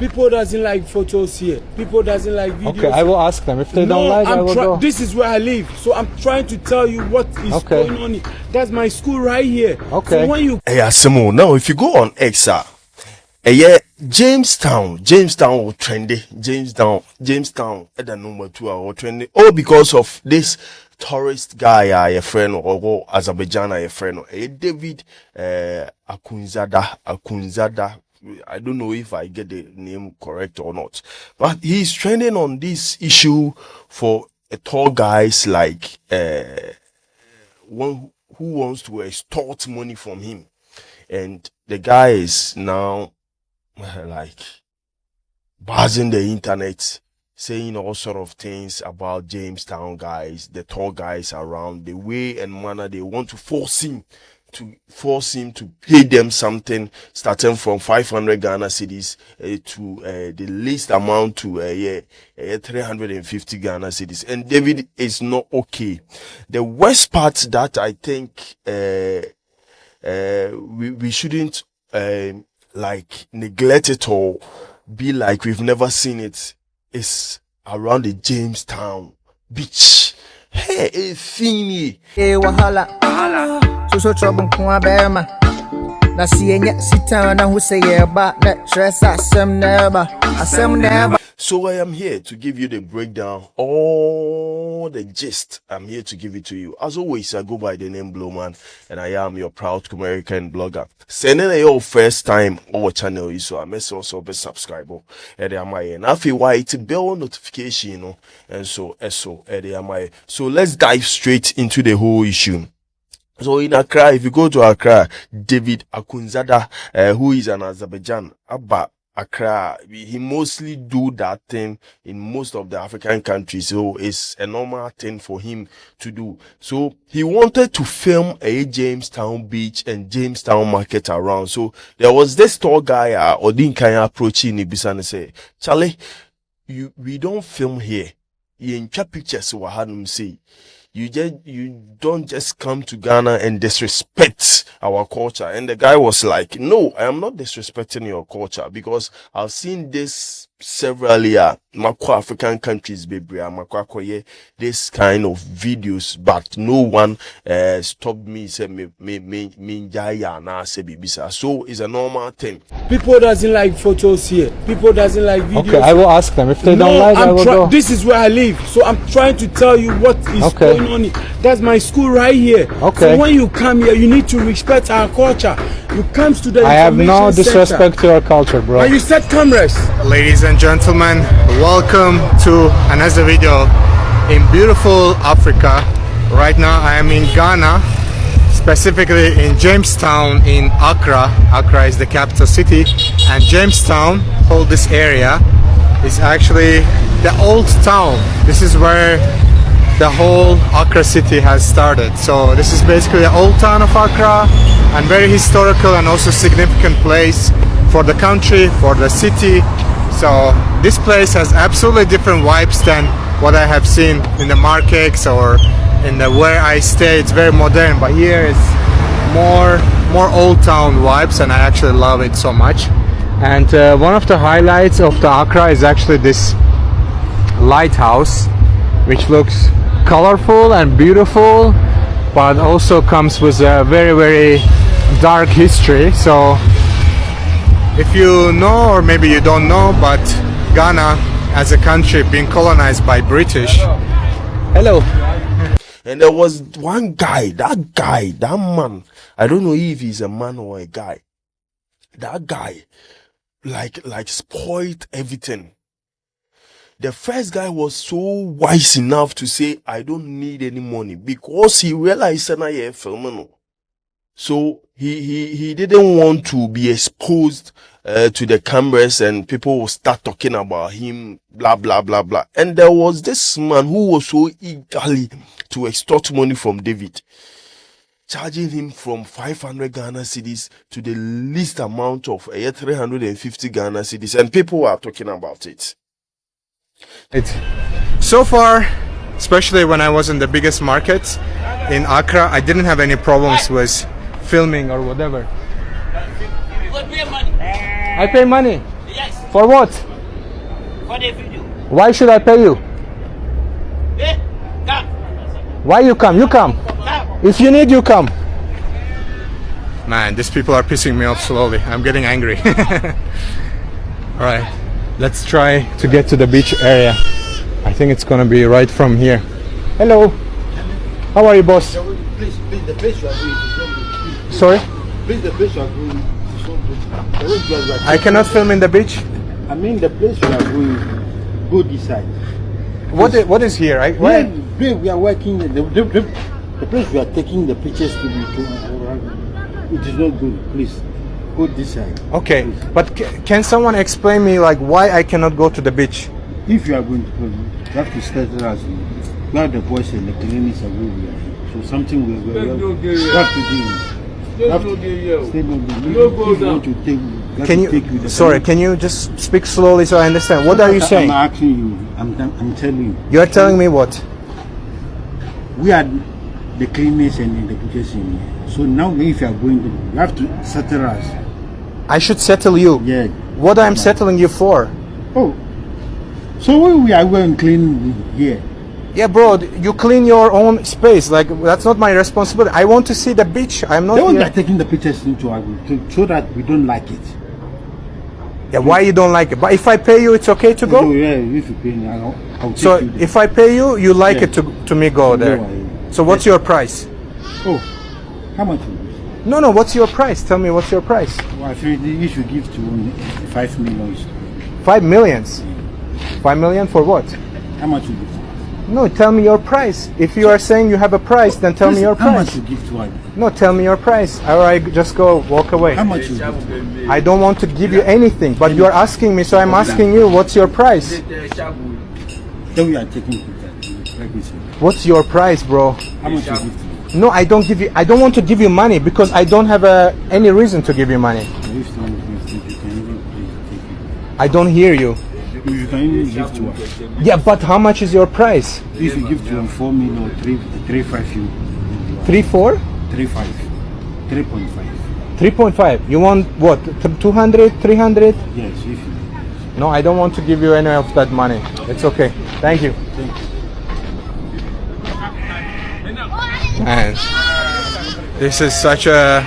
People doesn't like photos here. People doesn't like videos. Okay, I will ask them. If they don't like, I will go. This is where I live, so I'm trying to tell you what is going on here. That's my school right here. Okay. So when you now if you go on X, Jamestown will trendy. Jamestown at the number 2 or trendy. All because of this tourist guy, a friend, or Azerbaijan, a friend, David Akunzada. I don't know if I get the name correct or not, but he's trending on this issue for tall guys like one who wants to extort money from him, and the guy is now like buzzing the internet, saying all sort of things about Jamestown guys, the tall guys around, the way and manner they want to force him to pay them something starting from 500 Ghana cedis to the least amount to 350 Ghana cedis. And David is not okay. The worst part that I think we shouldn't like neglect it or be like we've never seen it is around the Jamestown beach. Hey, Fini. Hey, wahala. So trouble kwa bema. Na sienya sita na huseye ba na stress asem never. So I am here to give you the breakdown, all the gist. I'm here to give it to you. As always, I go by the name Blowman, and I am your proud American blogger. Sending your first time our channel, so I must also be subscriber. And am I and I feel why it's bell notification, you know, and so am I. So let's dive straight into the whole issue. So in Accra, if you go to Accra, David Akunzada, who is an Azerbaijan, Accra, he mostly do that thing in most of the African countries, so it's a normal thing for him to do. So he wanted to film a Jamestown beach and Jamestown market around. So there was this tall guy, Odinkaya, approaching Ibisa and say, Charlie, we don't film here. You in pictures, what had him say. You don't just come to Ghana and disrespect our culture. And the guy was like, no, I am not disrespecting your culture, because I've seen this several African countries, baby, this kind of videos, but no one stopped me. Say so it's a normal thing. People doesn't like photos here. People doesn't like videos. Okay, I will ask them. If they don't like, I will go. This is where I live, so I'm trying to tell you what is going on here. That's my school right here. Okay. So when you come here, you need to respect our culture. You come to the I have no disrespect to your culture, bro. Are you set, cameras? Ladies and gentlemen, welcome to another video in beautiful Africa. Right now I am in Ghana, specifically in Jamestown in Accra. Accra is the capital city, and Jamestown, all this area, is actually the old town. This is where the whole Accra city has started. So this is basically the old town of Accra, and very historical and also significant place for the country, for the city. So this place has absolutely different vibes than what I have seen in the markets or in the where I stay. It's very modern, but here it's more old town vibes, and I actually love it so much. And one of the highlights of the Accra is actually this lighthouse, which looks colorful and beautiful, but also comes with a very, very dark history. So if you know, or maybe you don't know, but Ghana as a country being colonized by British. Hello. And there was one guy, that man, I don't know if he's a man or a guy. That guy like spoiled everything. The first guy was so wise enough to say, I don't need any money, because he realized that I am filming. So he didn't want to be exposed to the cameras, and people will start talking about him, blah blah blah blah. And there was this man who was so eagerly to extort money from David, charging him from 500 Ghana cedis to the least amount of 350 Ghana cedis, and people are talking about it. So far, especially when I was in the biggest market in Accra, I didn't have any problems with filming or whatever. I pay money. Yes. For what? For the video. Why should I pay you? Come. Why you come? You come. Come. If you need, you come. Man, these people are pissing me off slowly. I'm getting angry. Alright, Let's try to get to the beach area. I think it's gonna be right from here. Hello. How are you, boss? Please, the place you are going is not good. Sorry? Please, the place you are going is not good. I cannot film in the beach. I mean, the place you are going, go this side. What is here? We are working. The place we are taking the pictures to it is not good. Please, go this side. Okay, but can someone explain me like why I cannot go to the beach? If you are going to go, you have to start us. Now the boys and the cleaners are going. So something we have to do. You have to stay Can you just speak slowly so I understand? What are you saying? I'm asking you. I'm telling you. You are telling me what? We are the cleaners and the pictures in here. So now if you are going to, you have to settle us. I should settle you? Yeah. What I'm settling you for? Oh. So we are going to clean here. Yeah, bro, you clean your own space. Like, that's not my responsibility. I want to see the beach. I'm not They here. are taking the pictures into our so that we don't like it. Yeah, why you don't like it? But if I pay you, it's okay to go? So, yeah, if you pay me, I'll So take you there. if I pay you, you like Yeah. it to me go there. So what's your price? Oh, how much is it? No, what's your price? Tell me what's your price? Well, I think you should give to 5 million. 5 millions. 5 million for what? How much you give? No, tell me your price. If you are saying you have a price, then tell me your How much price. you give to her? No, tell me your price. Or I just go walk away. How much you give to her? I don't want to give you anything, but you are asking me, so I'm asking you, what's your price? Then we are taking pictures. Let me see. What's your price, bro? How much you give to her? No, I don't give you. I don't want to give you money because I don't have any reason to give you money. If you can even take it. I don't hear you. You can even give to her. Yeah, but how much is your price? If you give to her 4 million or 3.5, you 3, 4? 3.5. 3.5. 3.5. You want what? 200, 300? Yes, if you. No, I don't want to give you any of that money. It's okay. Thank you. Man, this is such a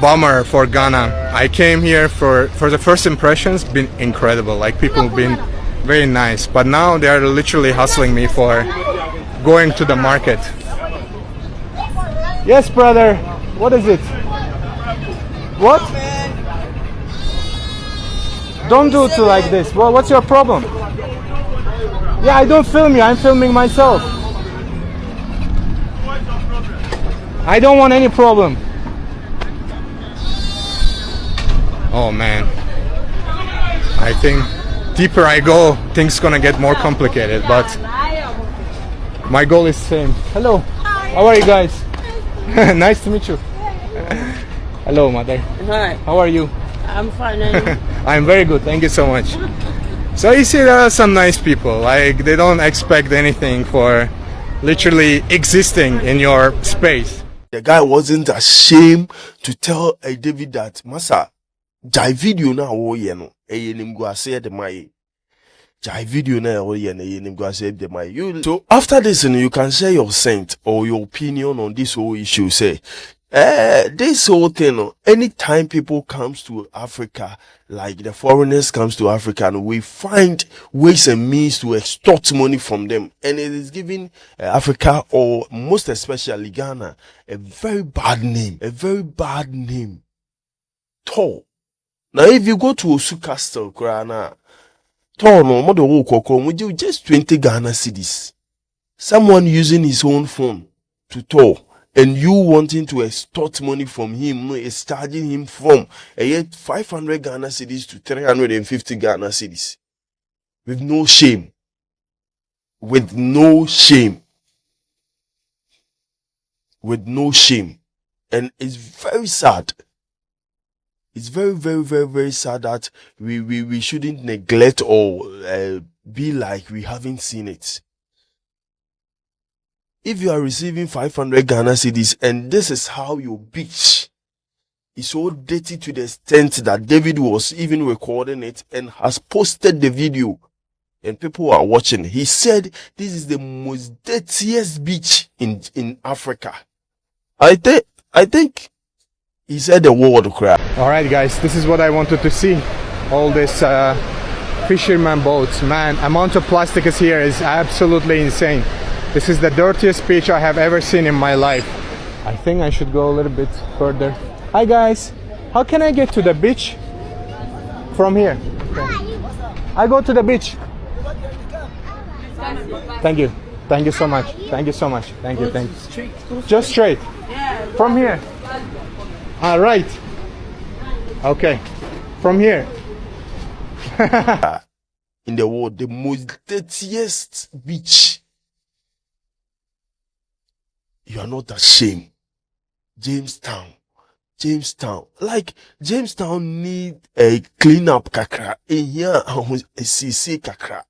bummer for Ghana. I came here for the first impressions, been incredible. Like, people have been very nice, but now they are literally hustling me for going to the market. Yes, brother. What is it? What? Don't do it like this. Well, what's your problem? Yeah, I don't film you. I'm filming myself. I don't want any problem. Oh man, I think deeper I go, things gonna get more complicated, but my goal is same. Hello, how are you guys? Nice to meet you. Hello, mother. Hi, How are you? I'm fine. And you? I'm very good, thank you so much. So you see, there are some nice people. Like, they don't expect anything for literally existing in your space. The guy wasn't ashamed to tell David that, Masa, jai video na wo ye no, nim go ase de mai. Jai video na wo ye no, nim go ase de mai. So after this, you can share your sense or your opinion on this whole issue. Say, this whole thing, anytime people comes to Africa, like the foreigners comes to Africa, and we find ways and means to extort money from them, and it is giving Africa, or most especially Ghana, a very bad name. Tall. Now, if you go to Osu Castle, tall no more than would you just 20 Ghana cedis. Someone using his own phone to toll. And you wanting to extort money from him, is charging him from 500 Ghana cedis to 350 Ghana cedis. With no shame. With no shame. And it's very sad. It's very, very, very, very sad that we shouldn't neglect or be like we haven't seen it. If you are receiving 500 Ghana cedis and this is how you bitch, is so dirty to the extent that David was even recording it and has posted the video, and people are watching. He said this is the most dirtiest beach in Africa. I think he said the word crap. All right, guys, this is what I wanted to see. All this fisherman boats, man. Amount of plastic is here is absolutely insane. This is the dirtiest beach I have ever seen in my life. I think I should go a little bit further. Hi guys, how can I get to the beach from here? Okay. I go to the beach. Thank you. Thank you so much. Thank you so much. Thank you. Thank you. Just straight. From here. All right. Okay. From here. In the world, the most dirtiest beach. You are not ashamed. Jamestown. Like Jamestown need a clean up kakra. In here, CC kakra.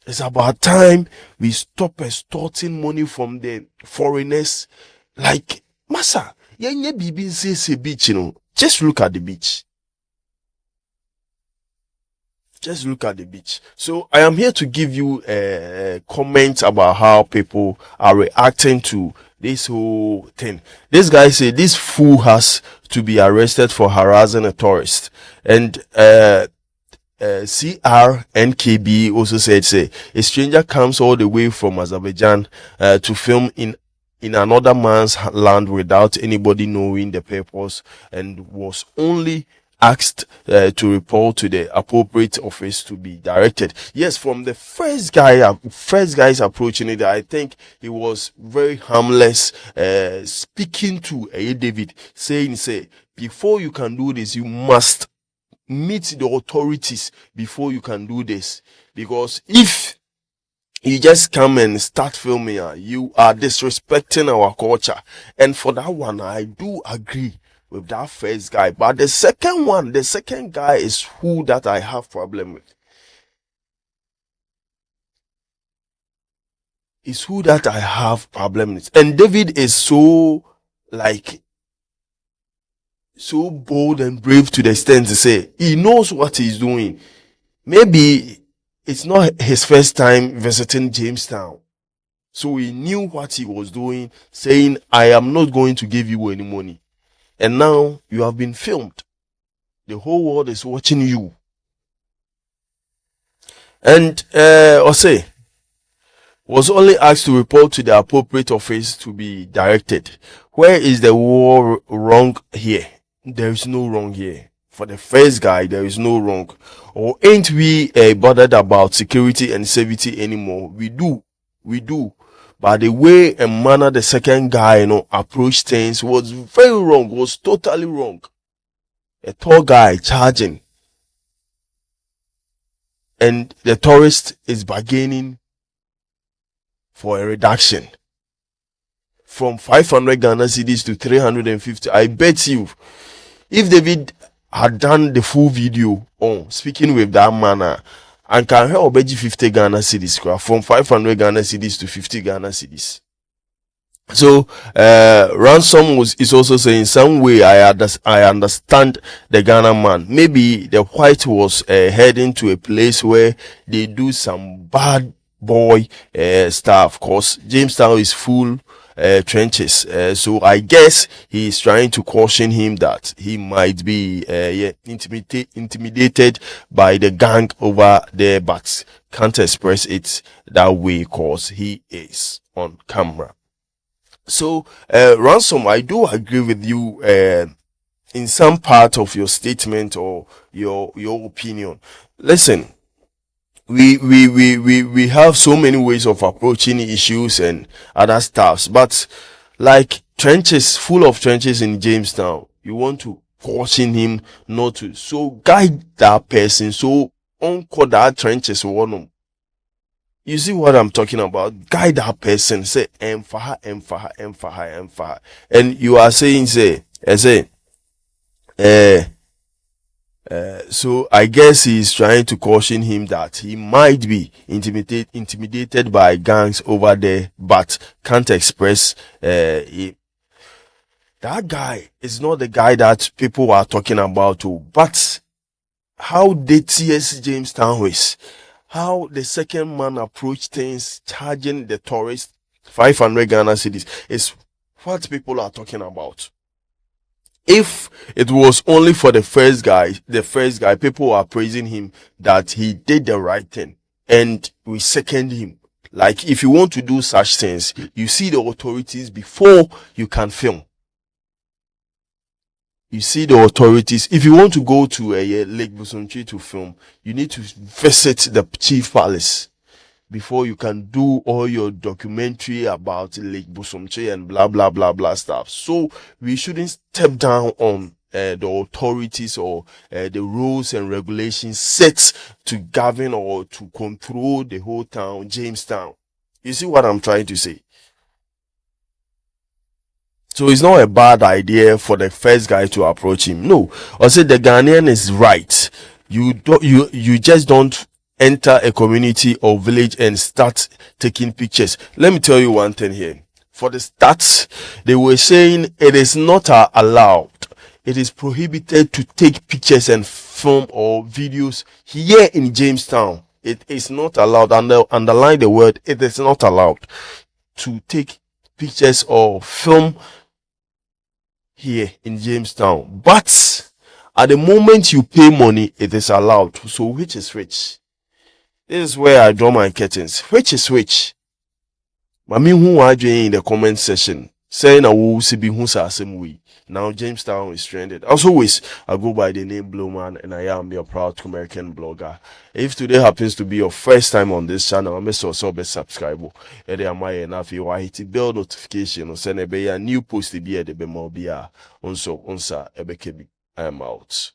It's about time we stop extorting money from the foreigners. Like, massa, yenye bibi say beach, you know. Just look at the beach. Just look at the beach. So I am here to give you a comment about how people are reacting to this whole thing. This guy said this fool has to be arrested for harassing a tourist. And CRNKB also said, say, a stranger comes all the way from Azerbaijan to film in another man's land without anybody knowing the purpose, and was only asked to report to the appropriate office to be directed. Yes, from the first guys approaching it, I think he was very harmless, speaking to David, saying, say, before you can do this, you must meet the authorities before you can do this. Because if you just come and start filming, you are disrespecting our culture. And for that one, I do agree with that first guy. But the second guy is who that I have problem with. Is who that I have problem with. And David is so bold and brave to the extent to say he knows what he's doing. Maybe it's not his first time visiting Jamestown. So he knew what he was doing, saying, I am not going to give you any money. And now you have been filmed. The whole world is watching you. And Ose was only asked to report to the appropriate office to be directed. Where is the war wrong here? There is no wrong here. For the first guy, there is no wrong. Or ain't we bothered about security and safety anymore? We do. But the way and manner the second guy, approached things was very wrong, was totally wrong. A tall guy charging. And the tourist is bargaining for a reduction. From 500 Ghana cedis to 350. I bet you, if David had done the full video on speaking with that manner, and can help 50 Ghana cedis from 500 Ghana cedis to 50 Ghana cedis. So Ransom is also saying, some way I understand the Ghana man. Maybe the white was heading to a place where they do some bad boy stuff. Cause Jamestown is full trenches. So I guess he is trying to caution him that he might be intimidated by the gang over there, but can't express it that way cause he is on camera. So Ransom, I do agree with you in some part of your statement or your opinion. Listen, we have so many ways of approaching issues and other stuffs, but like trenches, full of trenches in Jamestown, you want to caution him not to. So guide that person. So uncle that trenches one. You see what I'm talking about? Guide that person. Say emfaha. And you are saying so I guess he's trying to caution him that he might be intimidated by gangs over there, but can't express That guy is not the guy that people are talking about, too. But how the TS Jamestown is, how the second man approached things, charging the tourists 500 Ghana cedis, is what people are talking about. If it was only for the first guy, people are praising him that he did the right thing, and we second him. Like, if you want to do such things, you see the authorities before you can film. You see the authorities. If you want to go to a Lake Busumchi to film, you need to visit the chief palace before you can do all your documentary about Lake Busumchi and blah blah blah blah stuff. So we shouldn't step down on the authorities or the rules and regulations set to govern or to control the whole town, Jamestown. You see what I'm trying to say? So it's not a bad idea for the first guy to approach him. No, I said the Ghanaian is right. You just don't enter a community or village and start taking pictures. Let me tell you one thing here. For the stats, they were saying it is not allowed. It is prohibited to take pictures and film or videos here in Jamestown. It is not allowed. Underline the word, it is not allowed to take pictures or film here in Jamestown. But at the moment you pay money, it is allowed. So which is which? This is where I draw my curtains. Which is which? Mami who are in the comment section saying I will see be who's same way. Now Jamestown is trended. As always, I go by the name Blowman and I am your proud American blogger. If today happens to be your first time on this channel, I must also be subscribe. And am I enough you are hitting bell notification or send a new post to be at the Bemobia. Also, I am out.